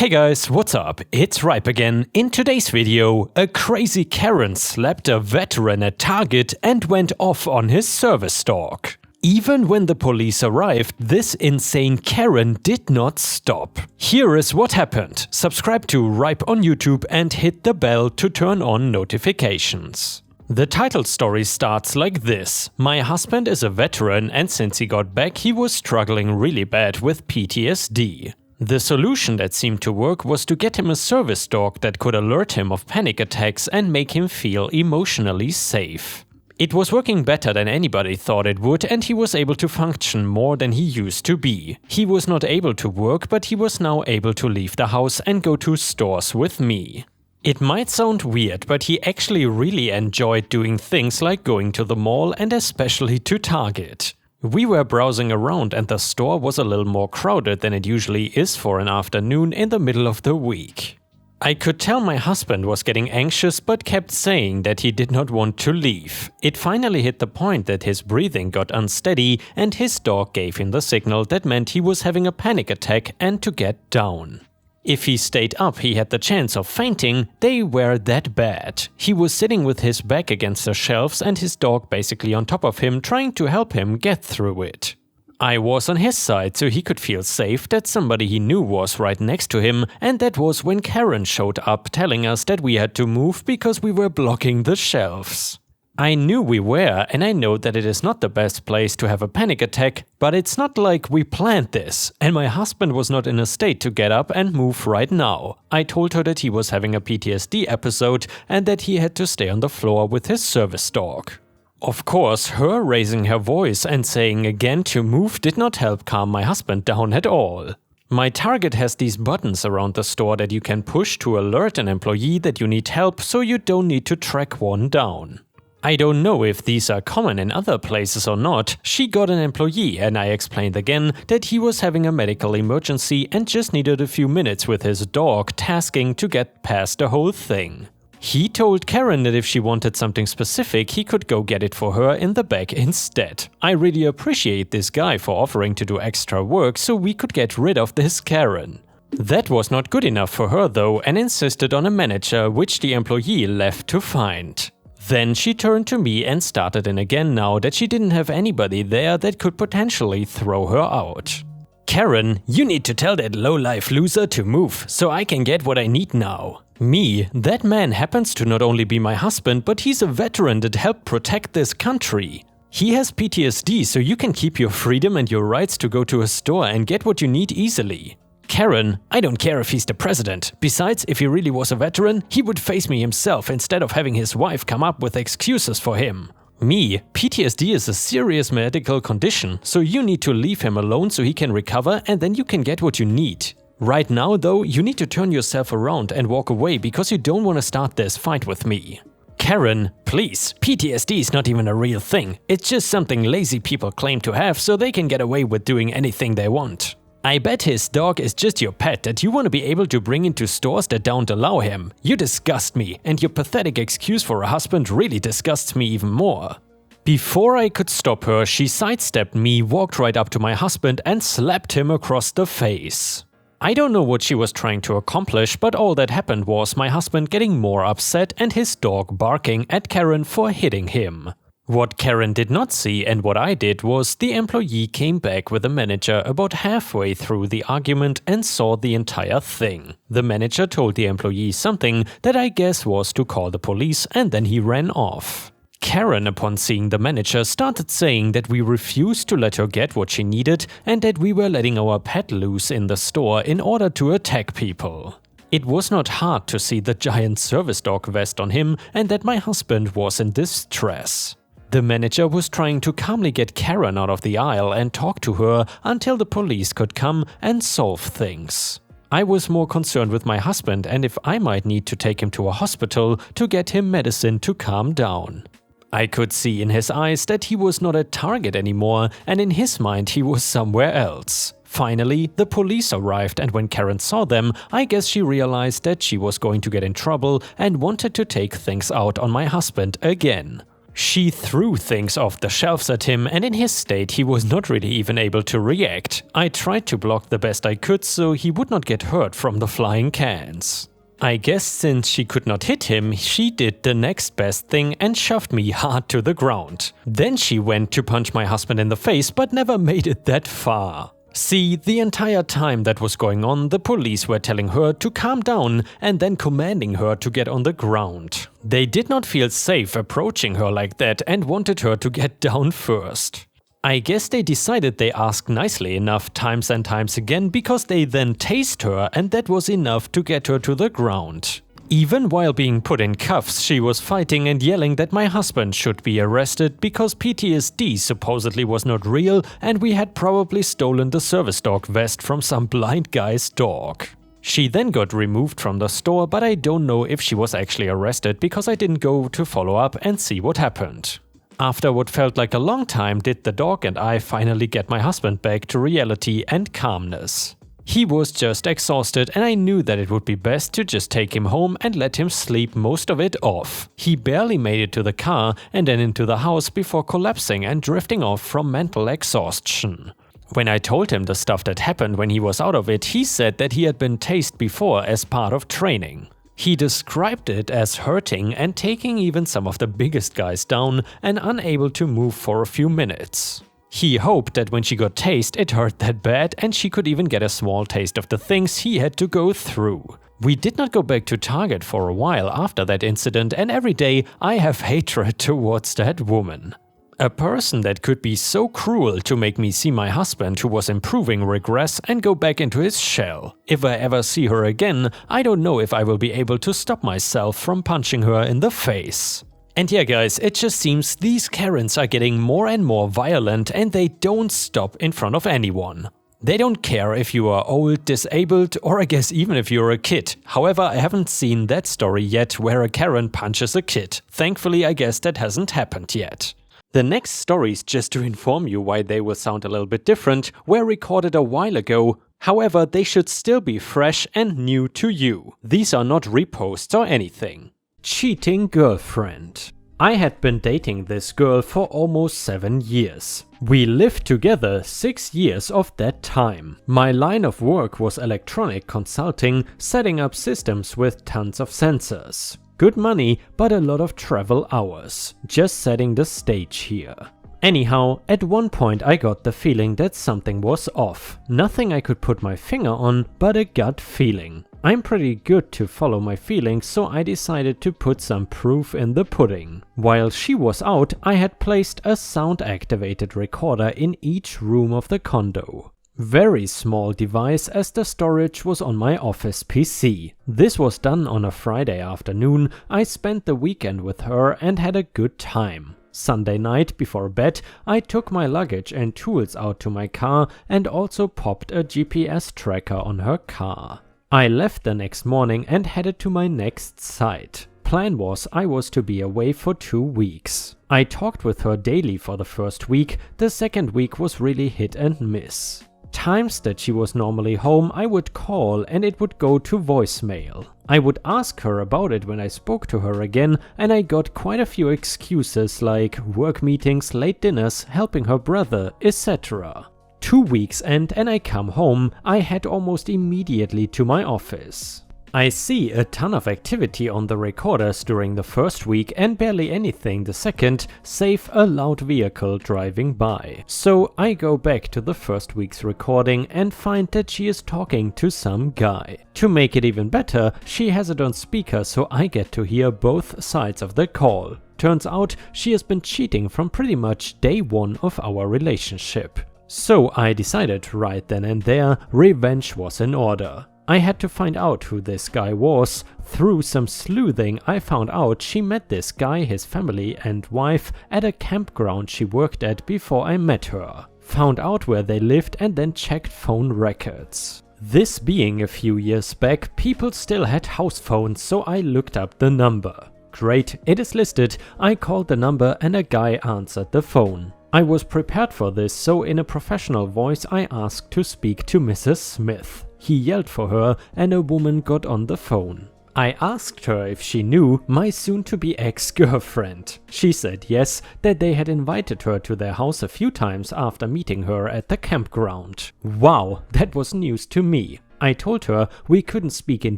Hey guys, what's up? It's Ripe again. In today's video, a crazy Karen slapped a veteran at Target and went off on his service dog. Even when the police arrived, this insane Karen did not stop. Here is what happened. Subscribe to Ripe on YouTube and hit the bell to turn on notifications. The title story starts like this. My husband is a veteran and since he got back he was struggling really bad with PTSD. The solution that seemed to work was to get him a service dog that could alert him of panic attacks and make him feel emotionally safe. It was working better than anybody thought it would, and he was able to function more than he used to be. He was not able to work, but he was now able to leave the house and go to stores with me. It might sound weird, but he actually really enjoyed doing things like going to the mall and especially to Target. We were browsing around and the store was a little more crowded than it usually is for an afternoon in the middle of the week. I could tell my husband was getting anxious but kept saying that he did not want to leave. It finally hit the point that his breathing got unsteady and his dog gave him the signal that meant he was having a panic attack and to get down. If he stayed up, he had the chance of fainting. They were that bad. He was sitting with his back against the shelves and his dog basically on top of him, trying to help him get through it. I was on his side, so he could feel safe that somebody he knew was right next to him, and that was when Karen showed up telling us that we had to move because we were blocking the shelves. I knew we were, and I know that it is not the best place to have a panic attack, but it's not like we planned this, and my husband was not in a state to get up and move right now. I told her that he was having a PTSD episode and that he had to stay on the floor with his service dog. Of course, her raising her voice and saying again to move did not help calm my husband down at all. My Target has these buttons around the store that you can push to alert an employee that you need help, so you don't need to track one down. I don't know if these are common in other places or not. She got an employee and I explained again that he was having a medical emergency and just needed a few minutes with his dog tasking to get past the whole thing. He told Karen that if she wanted something specific, he could go get it for her in the back instead. I really appreciate this guy for offering to do extra work so we could get rid of this Karen. That was not good enough for her though and insisted on a manager, which the employee left to find. Then she turned to me and started in again now that she didn't have anybody there that could potentially throw her out. Karen, you need to tell that low-life loser to move so I can get what I need now. Me, that man happens to not only be my husband, but he's a veteran that helped protect this country. He has PTSD, so you can keep your freedom and your rights to go to a store and get what you need easily. Karen, I don't care if he's the president. Besides, if he really was a veteran, he would face me himself instead of having his wife come up with excuses for him. Me, PTSD is a serious medical condition, so you need to leave him alone so he can recover and then you can get what you need. Right now though, you need to turn yourself around and walk away because you don't want to start this fight with me. Karen, please, PTSD is not even a real thing. It's just something lazy people claim to have so they can get away with doing anything they want. I bet his dog is just your pet that you want to be able to bring into stores that don't allow him. You disgust me, and your pathetic excuse for a husband really disgusts me even more. Before I could stop her, she sidestepped me, walked right up to my husband and slapped him across the face. I don't know what she was trying to accomplish, but all that happened was my husband getting more upset and his dog barking at Karen for hitting him. What Karen did not see and what I did was the employee came back with the manager about halfway through the argument and saw the entire thing. The manager told the employee something that I guess was to call the police and then he ran off. Karen, upon seeing the manager, started saying that we refused to let her get what she needed and that we were letting our pet loose in the store in order to attack people. It was not hard to see the giant service dog vest on him and that my husband was in distress. The manager was trying to calmly get Karen out of the aisle and talk to her until the police could come and solve things. I was more concerned with my husband and if I might need to take him to a hospital to get him medicine to calm down. I could see in his eyes that he was not at Target anymore and in his mind he was somewhere else. Finally, the police arrived and when Karen saw them, I guess she realized that she was going to get in trouble and wanted to take things out on my husband again. She threw things off the shelves at him, and in his state he was not really even able to react. I tried to block the best I could so he would not get hurt from the flying cans. I guess since she could not hit him, she did the next best thing and shoved me hard to the ground. Then she went to punch my husband in the face but never made it that far. See, the entire time that was going on, the police were telling her to calm down and then commanding her to get on the ground. They did not feel safe approaching her like that and wanted her to get down first. I guess they decided they asked nicely enough times and times again because they then tased her and that was enough to get her to the ground. Even while being put in cuffs, she was fighting and yelling that my husband should be arrested because PTSD supposedly was not real and we had probably stolen the service dog vest from some blind guy's dog. She then got removed from the store, but I don't know if she was actually arrested because I didn't go to follow up and see what happened. After what felt like a long time did the dog and I finally get my husband back to reality and calmness. He was just exhausted and I knew that it would be best to just take him home and let him sleep most of it off. He barely made it to the car and then into the house before collapsing and drifting off from mental exhaustion. When I told him the stuff that happened when he was out of it, he said that he had been tased before as part of training. He described it as hurting and taking even some of the biggest guys down and unable to move for a few minutes. He hoped that when she got tased it hurt that bad and she could even get a small taste of the things he had to go through. We did not go back to Target for a while after that incident and every day I have hatred towards that woman. A person that could be so cruel to make me see my husband who was improving regress and go back into his shell. If I ever see her again, I don't know if I will be able to stop myself from punching her in the face. And yeah guys, it just seems these Karens are getting more and more violent and they don't stop in front of anyone. They don't care if you are old, disabled, or I guess even if you're a kid. However, I haven't seen that story yet where a Karen punches a kid. Thankfully, I guess that hasn't happened yet. The next stories, just to inform you why they will sound a little bit different, were recorded a while ago. However, they should still be fresh and new to you. These are not reposts or anything. Cheating girlfriend. I had been dating this girl for almost 7 years. We lived together 6 years of that time. My line of work was electronic consulting, setting up systems with tons of sensors. Good money, but a lot of travel hours. Just setting the stage here. Anyhow, at one point I got the feeling that something was off. Nothing I could put my finger on, but a gut feeling. I'm pretty good to follow my feelings, so I decided to put some proof in the pudding. While she was out, I had placed a sound-activated recorder in each room of the condo. Very small device as the storage was on my office PC. This was done on a Friday afternoon. I spent the weekend with her and had a good time. Sunday night before bed, I took my luggage and tools out to my car and also popped a GPS tracker on her car. I left the next morning and headed to my next site. Plan was I was to be away for 2 weeks. I talked with her daily for the first week. The second week was really hit and miss. Times that she was normally home, I would call and it would go to voicemail. I would ask her about it when I spoke to her again and I got quite a few excuses like work meetings, late dinners, helping her brother, etc. 2 weeks end and I come home. I head almost immediately to my office. I see a ton of activity on the recorders during the first week and barely anything the second, save a loud vehicle driving by. So I go back to the first week's recording and find that she is talking to some guy. To make it even better, she has it on speaker so I get to hear both sides of the call. Turns out she has been cheating from pretty much day one of our relationship. So I decided right then and there, revenge was in order. I had to find out who this guy was. Through some sleuthing, I found out she met this guy, his family and wife at a campground she worked at before I met her. Found out where they lived and then checked phone records. This being a few years back, people still had house phones, so I looked up the number. Great, it is listed. I called the number and a guy answered the phone. I was prepared for this, so in a professional voice I asked to speak to Mrs. Smith. He yelled for her and a woman got on the phone. I asked her if she knew my soon-to-be ex-girlfriend. She said yes, that they had invited her to their house a few times after meeting her at the campground. Wow, that was news to me. I told her we couldn't speak in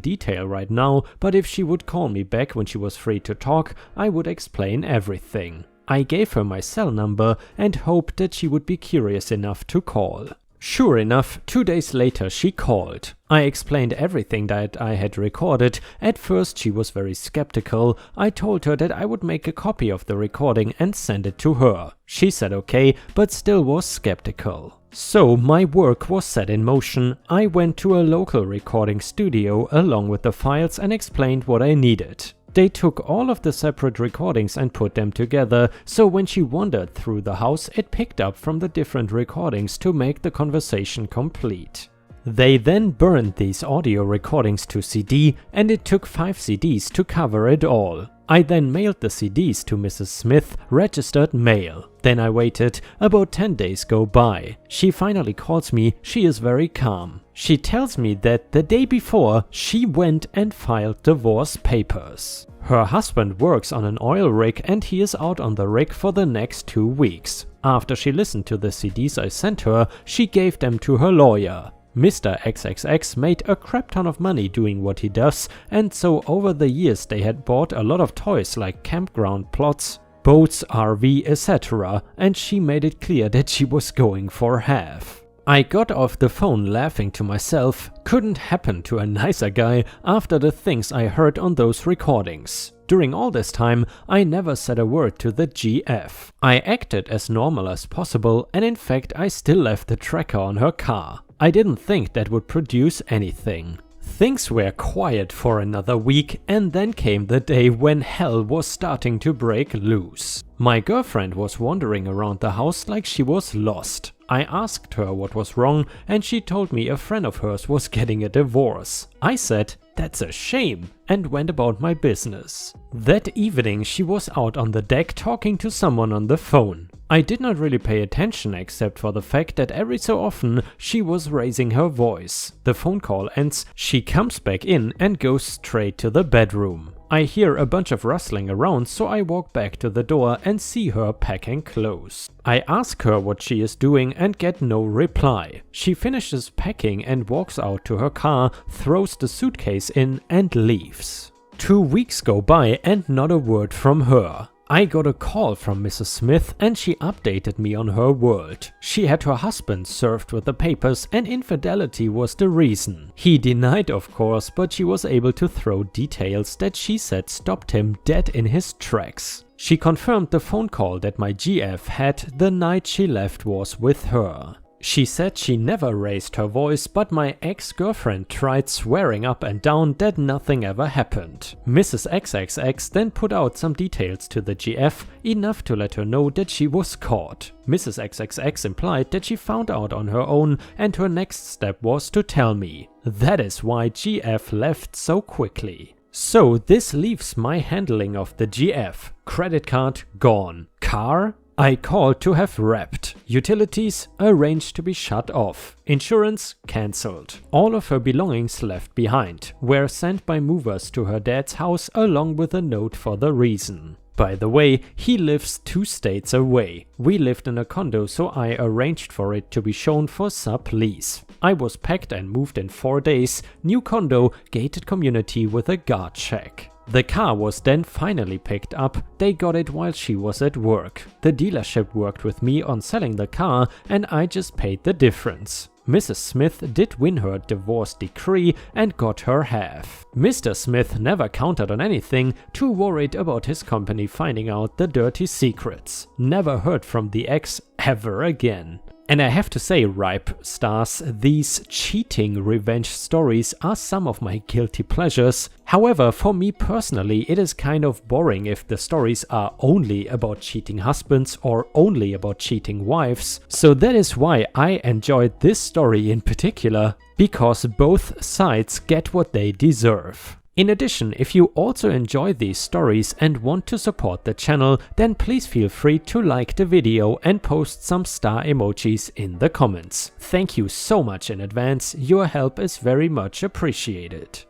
detail right now, but if she would call me back when she was free to talk, I would explain everything. I gave her my cell number and hoped that she would be curious enough to call. Sure enough, 2 days later she called. I explained everything that I had recorded. At first she was very skeptical. I told her that I would make a copy of the recording and send it to her. She said okay, but still was skeptical. So my work was set in motion. I went to a local recording studio along with the files and explained what I needed. They took all of the separate recordings and put them together, so when she wandered through the house, it picked up from the different recordings to make the conversation complete. They then burned these audio recordings to CD, and it took 5 CDs to cover it all. I then mailed the CDs to Mrs. Smith, registered mail. Then I waited. About 10 days go by. She finally calls me. She is very calm. She tells me that the day before she went and filed divorce papers. Her husband works on an oil rig and he is out on the rig for the next 2 weeks. After she listened to the CDs I sent her, she gave them to her lawyer. Mr. XXX made a crap ton of money doing what he does, and so over the years they had bought a lot of toys like campground plots, boats, RV, etc., and she made it clear that she was going for half. I got off the phone laughing to myself. Couldn't happen to a nicer guy after the things I heard on those recordings. During all this time, I never said a word to the GF. I acted as normal as possible, and in fact I still left the tracker on her car. I didn't think that would produce anything. Things were quiet for another week, and then came the day when hell was starting to break loose. My girlfriend was wandering around the house like she was lost. I asked her what was wrong, and she told me a friend of hers was getting a divorce. I said, "That's a shame," and went about my business. That evening she was out on the deck talking to someone on the phone. I did not really pay attention except for the fact that every so often she was raising her voice. The phone call ends, she comes back in and goes straight to the bedroom. I hear a bunch of rustling around, so I walk back to the door and see her packing clothes. I ask her what she is doing and get no reply. She finishes packing and walks out to her car, throws the suitcase in and leaves. 2 weeks go by and not a word from her. I got a call from Mrs. Smith and she updated me on her world. She had her husband served with the papers and infidelity was the reason. He denied, of course, but she was able to throw details that she said stopped him dead in his tracks. She confirmed the phone call that my GF had the night she left was with her. She said she never raised her voice, but my ex-girlfriend tried swearing up and down that nothing ever happened. Mrs. XXX then put out some details to the GF, enough to let her know that she was caught. Mrs. XXX implied that she found out on her own and her next step was to tell me. That is why GF left so quickly. So this leaves my handling of the GF. Credit card gone. Car? I called to have wrapped. Utilities arranged to be shut off. Insurance cancelled. All of her belongings left behind were sent by movers to her dad's house along with a note for the reason. By the way, he lives 2 states away. We lived in a condo, so I arranged for it to be shown for sublease. I was packed and moved in 4 days. New condo, gated community with a guard check. The car was then finally picked up. They got it while she was at work. The dealership worked with me on selling the car and I just paid the difference. Mrs. Smith did win her divorce decree and got her half. Mr. Smith never counted on anything, too worried about his company finding out the dirty secrets. Never heard from the ex ever again. And I have to say, Ripe stars, these cheating revenge stories are some of my guilty pleasures. However, for me personally, it is kind of boring if the stories are only about cheating husbands or only about cheating wives. So that is why I enjoyed this story in particular, because both sides get what they deserve. In addition, if you also enjoy these stories and want to support the channel, then please feel free to like the video and post some star emojis in the comments. Thank you so much in advance, your help is very much appreciated.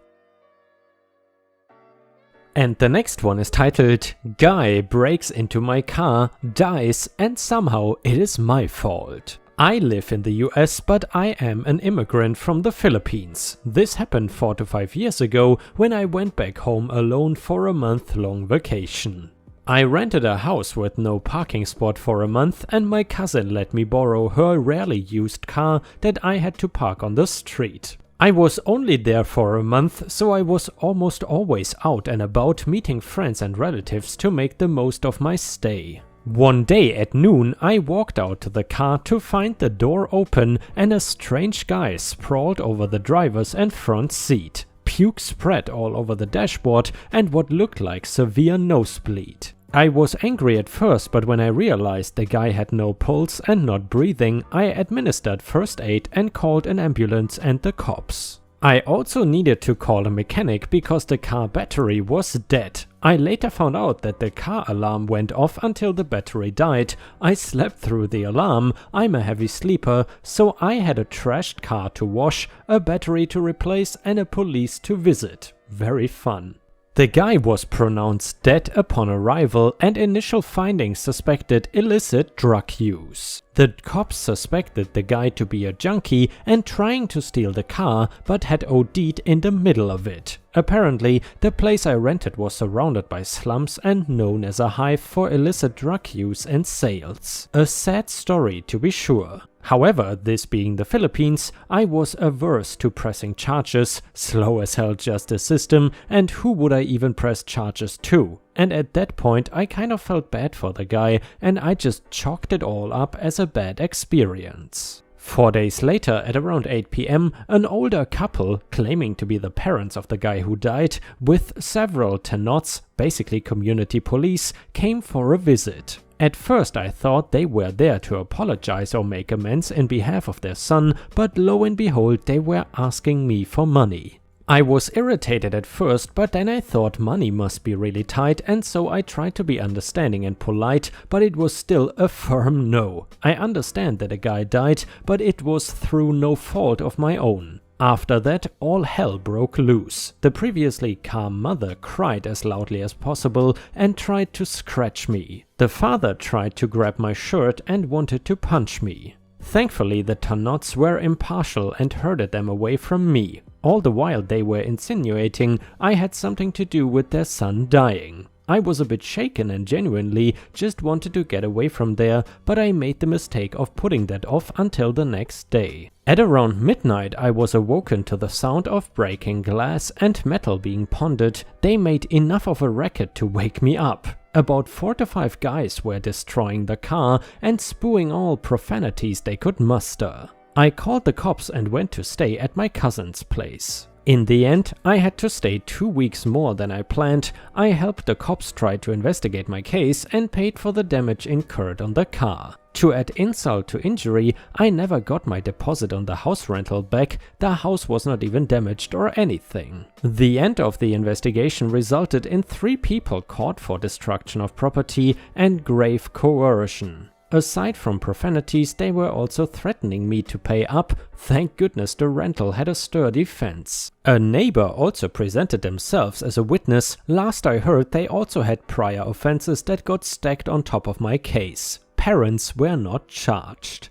And the next one is titled, Guy breaks into my car, dies, and somehow it is my fault. I live in the US, but I am an immigrant from the Philippines. This happened 4 to 5 years ago when I went back home alone for a month-long vacation. I rented a house with no parking spot for a month, and my cousin let me borrow her rarely used car that I had to park on the street. I was only there for a month, so I was almost always out and about meeting friends and relatives to make the most of my stay. One day at noon, I walked out to the car to find the door open and a strange guy sprawled over the driver's and front seat. Puke spread all over the dashboard and what looked like severe nosebleed. I was angry at first, but when I realized the guy had no pulse and not breathing, I administered first aid and called an ambulance and the cops. I also needed to call a mechanic because the car battery was dead. I later found out that the car alarm went off until the battery died. I slept through the alarm, I'm a heavy sleeper, so I had a trashed car to wash, a battery to replace and a police to visit. Very fun. The guy was pronounced dead upon arrival and initial findings suspected illicit drug use. The cops suspected the guy to be a junkie and trying to steal the car, but had OD'd in the middle of it. Apparently, the place I rented was surrounded by slums and known as a hive for illicit drug use and sales. A sad story to be sure. However, this being the Philippines, I was averse to pressing charges, slow as hell justice system, and who would I even press charges to? And at that point I kind of felt bad for the guy and I just chalked it all up as a bad experience. 4 days later at around 8 PM, an older couple, claiming to be the parents of the guy who died, with several tenots, basically community police, came for a visit. At first I thought they were there to apologize or make amends in behalf of their son, but lo and behold they were asking me for money. I was irritated at first, but then I thought money must be really tight, and so I tried to be understanding and polite, but it was still a firm no. I understand that a guy died, but it was through no fault of my own. After that, all hell broke loose. The previously calm mother cried as loudly as possible and tried to scratch me. The father tried to grab my shirt and wanted to punch me. Thankfully, the tenots were impartial and herded them away from me. All the while they were insinuating I had something to do with their son dying. I was a bit shaken and genuinely just wanted to get away from there, but I made the mistake of putting that off until the next day. At around midnight I was awoken to the sound of breaking glass and metal being ponded. They made enough of a racket to wake me up. About 4 to 5 guys were destroying the car and spewing all profanities they could muster. I called the cops and went to stay at my cousin's place. In the end, I had to stay 2 weeks more than I planned. I helped the cops try to investigate my case and paid for the damage incurred on the car. To add insult to injury, I never got my deposit on the house rental back. The house was not even damaged or anything. The end of the investigation resulted in 3 people caught for destruction of property and grave coercion. Aside from profanities, they were also threatening me to pay up. Thank goodness the rental had a sturdy fence. A neighbor also presented themselves as a witness. Last I heard, they also had prior offenses that got stacked on top of my case. Parents were not charged.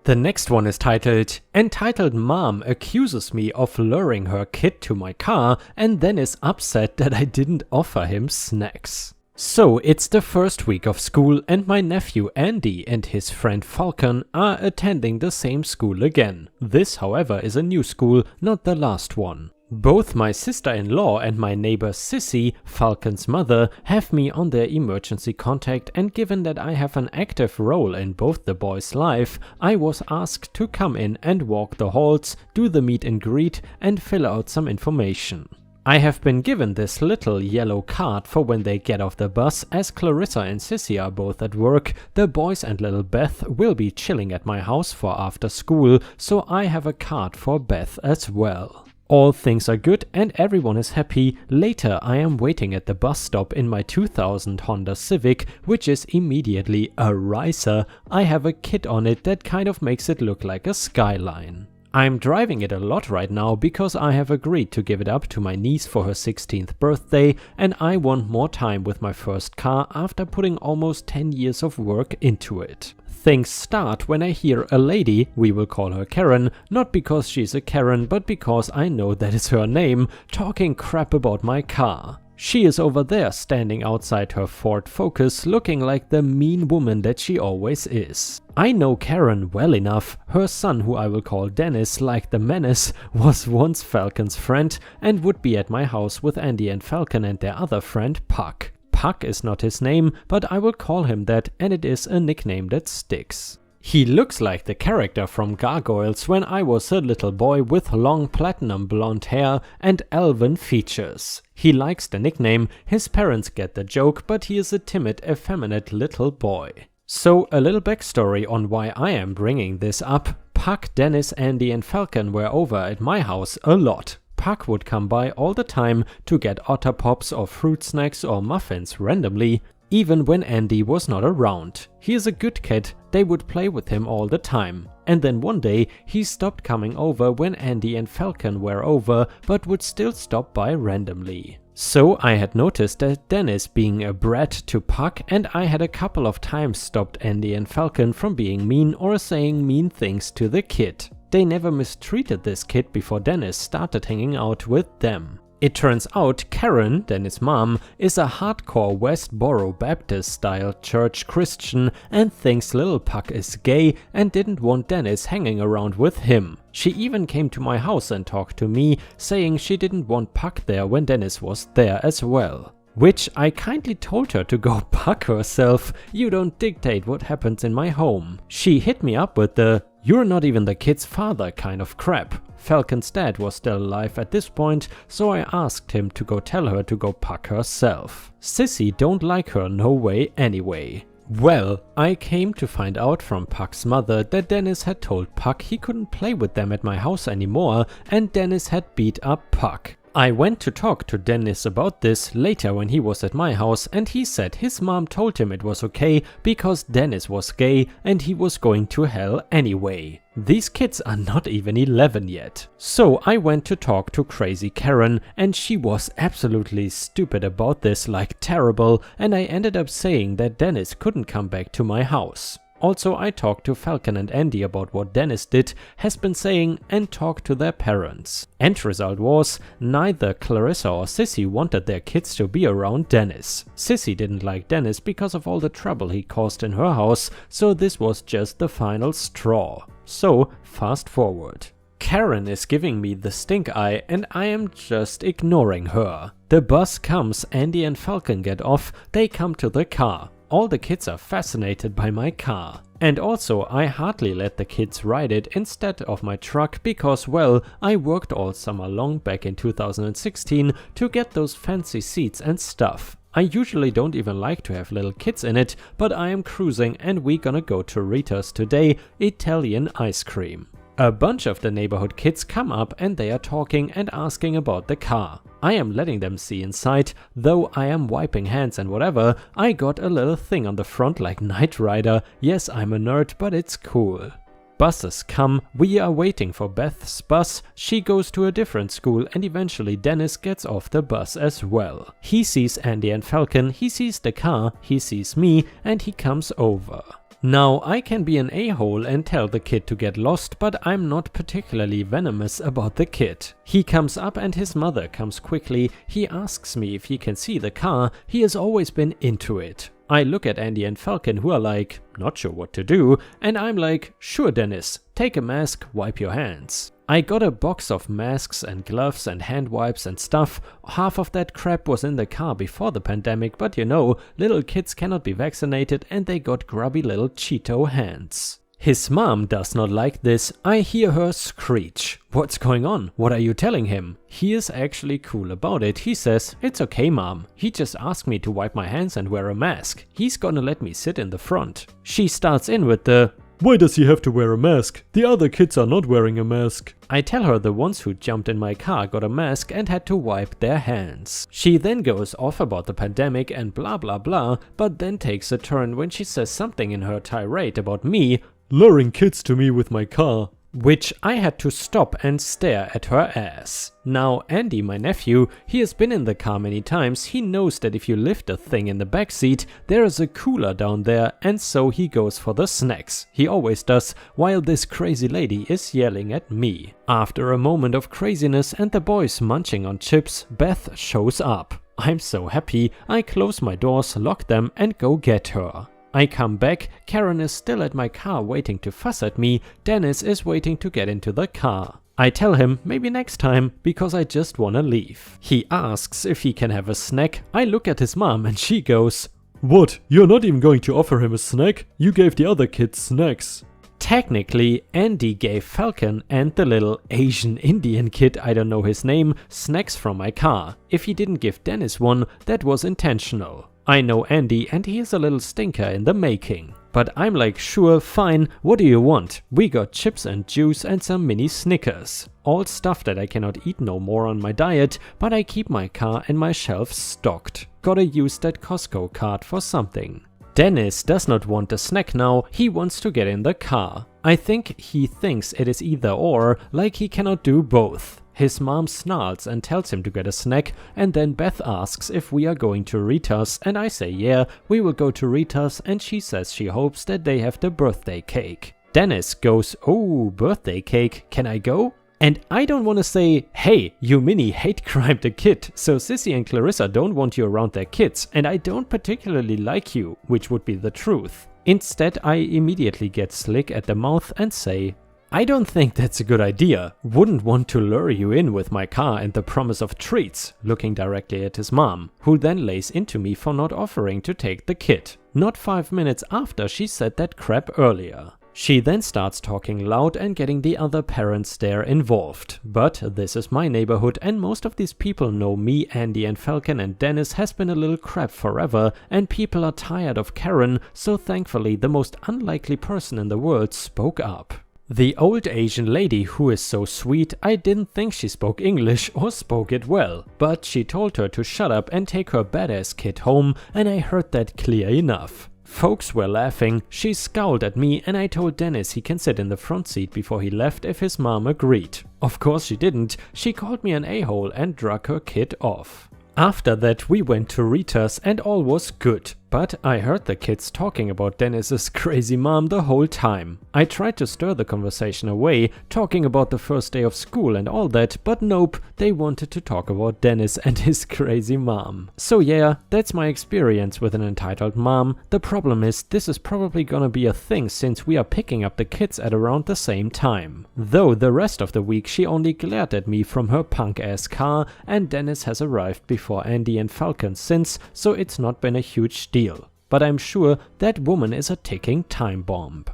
The next one is titled, Entitled Mom accuses me of luring her kid to my car and then is upset that I didn't offer him snacks. So it's the first week of school and my nephew Andy and his friend Falcon are attending the same school again. This, however, is a new school, not the last one. Both my sister-in-law and my neighbor Sissy, Falcon's mother, have me on their emergency contact, and given that I have an active role in both the boys' life, I was asked to come in and walk the halls, do the meet and greet and fill out some information. I have been given this little yellow card for when they get off the bus. As Clarissa and Sissy are both at work, the boys and little Beth will be chilling at my house for after school, so I have a card for Beth as well. All things are good and everyone is happy. Later I am waiting at the bus stop in my 2000 Honda Civic, which is immediately a riser. I have a kit on it that kind of makes it look like a skyline. I'm driving it a lot right now because I have agreed to give it up to my niece for her 16th birthday, and I want more time with my first car after putting almost 10 years of work into it. Things start when I hear a lady, we will call her Karen, not because she's a Karen, but because I know that is her name, talking crap about my car. She is over there standing outside her Ford Focus looking like the mean woman that she always is. I know Karen well enough. Her son, who I will call Dennis like the menace, was once Falcon's friend and would be at my house with Andy and Falcon and their other friend Puck. Puck is not his name, but I will call him that, and it is a nickname that sticks. He looks like the character from Gargoyles when I was a little boy with long platinum blonde hair and elven features. He likes the nickname, his parents get the joke, but he is a timid, effeminate little boy. So a little backstory on why I am bringing this up. Puck, Dennis, Andy and Falcon were over at my house a lot. Puck would come by all the time to get otter pops or fruit snacks or muffins randomly, even when Andy was not around. He is a good kid, they would play with him all the time. And then one day he stopped coming over when Andy and Falcon were over, but would still stop by randomly. So I had noticed that Dennis being a brat to Puck, and I had a couple of times stopped Andy and Falcon from being mean or saying mean things to the kid. They never mistreated this kid before Dennis started hanging out with them. It turns out Karen, Dennis' mom, is a hardcore Westboro Baptist style church Christian and thinks little Puck is gay and didn't want Dennis hanging around with him. She even came to my house and talked to me, saying she didn't want Puck there when Dennis was there as well. Which I kindly told her to go Puck herself. You don't dictate what happens in my home. She hit me up with the "you're not even the kid's father" kind of crap. Falcon's dad was still alive at this point, so I asked him to go tell her to go Puck herself. Sissy don't like her no way anyway. Well, I came to find out from Puck's mother that Dennis had told Puck he couldn't play with them at my house anymore, and Dennis had beat up Puck. I went to talk to Dennis about this later when he was at my house, and he said his mom told him it was okay because Dennis was gay and he was going to hell anyway. These kids are not even 11 yet. So I went to talk to crazy Karen, and she was absolutely stupid about this, like terrible, and I ended up saying that Dennis couldn't come back to my house. Also, I talked to Falcon and Andy about what Dennis did, has been saying, and talked to their parents. End result was, neither Clarissa or Sissy wanted their kids to be around Dennis. Sissy didn't like Dennis because of all the trouble he caused in her house, so this was just the final straw. So, fast forward. Karen is giving me the stink eye and I am just ignoring her. The bus comes, Andy and Falcon get off, they come to the car. All the kids are fascinated by my car. And also, I hardly let the kids ride it instead of my truck because, well, I worked all summer long back in 2016 to get those fancy seats and stuff. I usually don't even like to have little kids in it, but I am cruising and we gonna go to Rita's today, Italian ice cream. A bunch of the neighborhood kids come up and they are talking and asking about the car. I am letting them see inside, though I am wiping hands and whatever. I got a little thing on the front like Knight Rider. Yes, I'm a nerd, but it's cool. Buses come, we are waiting for Beth's bus, she goes to a different school and eventually Dennis gets off the bus as well. He sees Andy and Falcon, he sees the car, he sees me, and he comes over. Now, I can be an a-hole and tell the kid to get lost, but I'm not particularly venomous about the kid. He comes up and his mother comes quickly, he asks me if he can see the car, he has always been into it. I look at Andy and Falcon who are like, not sure what to do, and I'm like, sure Dennis, take a mask, wipe your hands. I got a box of masks and gloves and hand wipes and stuff. Half of that crap was in the car before the pandemic, but you know, little kids cannot be vaccinated and they got grubby little Cheeto hands. His mom does not like this. I hear her screech. What's going on? What are you telling him? He is actually cool about it. He says, it's okay mom. He just asked me to wipe my hands and wear a mask. He's gonna let me sit in the front. She starts in with the, why does he have to wear a mask? The other kids are not wearing a mask. I tell her the ones who jumped in my car got a mask and had to wipe their hands. She then goes off about the pandemic and blah blah blah, but then takes a turn when she says something in her tirade about me luring kids to me with my car. which I had to stop and stare at her ass. Now Andy, my nephew, he has been in the car many times, he knows that if you lift a thing in the backseat, there is a cooler down there, and so he goes for the snacks. He always does, while this crazy lady is yelling at me. After a moment of craziness and the boys munching on chips, Beth shows up. I'm so happy, I close my doors, lock them and go get her. I come back, Karen is still at my car waiting to fuss at me, Dennis is waiting to get into the car. I tell him maybe next time, because I just wanna leave. He asks if he can have a snack, I look at his mom and she goes, "What, you're not even going to offer him a snack? You gave the other kids snacks." Technically, Andy gave Falcon and the little Asian Indian kid, I don't know his name, snacks from my car. If he didn't give Dennis one, that was intentional. I know Andy and he is a little stinker in the making. But I'm like, sure, fine, what do you want? We got chips and juice and some mini Snickers. All stuff that I cannot eat no more on my diet, but I keep my car and my shelves stocked. Gotta use that Costco card for something. Dennis does not want a snack now, he wants to get in the car. I think he thinks it is either or, like he cannot do both. His mom snarls and tells him to get a snack, and then Beth asks if we are going to Rita's, and I say yeah, we will go to Rita's, and she says she hopes that they have the birthday cake. Dennis goes, "Oh, birthday cake, can I go?" And I don't want to say, "Hey, you mini hate crimed a kid, so Sissy and Clarissa don't want you around their kids, and I don't particularly like you," which would be the truth. Instead, I immediately get slick at the mouth and say, "I don't think that's a good idea. Wouldn't want to lure you in with my car and the promise of treats," looking directly at his mom, who then lays into me for not offering to take the kid. Not 5 minutes after she said that crap earlier. She then starts talking loud and getting the other parents there involved. But this is my neighborhood and most of these people know me, Andy and Falcon and Dennis has been a little crap forever and people are tired of Karen, so thankfully the most unlikely person in the world spoke up. The old Asian lady who is so sweet, I didn't think she spoke English or spoke it well, but she told her to shut up and take her badass kid home and I heard that clear enough. Folks were laughing, she scowled at me and I told Dennis he can sit in the front seat before he left if his mom agreed. Of course she didn't, she called me an a-hole and drug her kid off. After that we went to Rita's and all was good, but I heard the kids talking about Dennis's crazy mom the whole time. I tried to stir the conversation away, talking about the first day of school and all that, but nope, they wanted to talk about Dennis and his crazy mom. So yeah, that's my experience with an entitled mom. The problem is this is probably gonna be a thing since we are picking up the kids at around the same time. Though the rest of the week she only glared at me from her punk ass car and Dennis has arrived before Andy and Falcon since, so it's not been a huge deal. But I'm sure that woman is a ticking time bomb.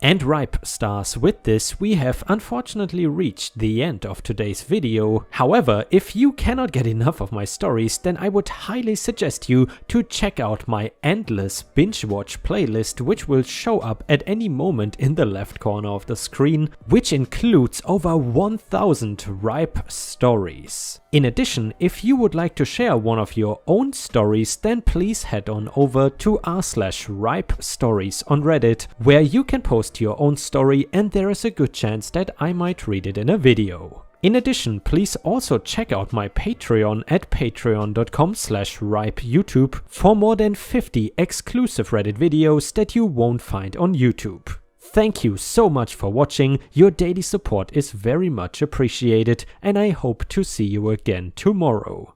And ripe stars, with this we have unfortunately reached the end of today's video. However, if you cannot get enough of my stories, then I would highly suggest you to check out my endless binge watch playlist, which will show up at any moment in the left corner of the screen, which includes over 1000 ripe stories. In addition, if you would like to share one of your own stories, then please head on over to r/ripe stories on Reddit, where you can post your own story and there is a good chance that I might read it in a video. In addition, please also check out my Patreon at patreon.com/ripeyoutube for more than 50 exclusive Reddit videos that you won't find on YouTube. Thank you so much for watching, your daily support is very much appreciated and I hope to see you again tomorrow.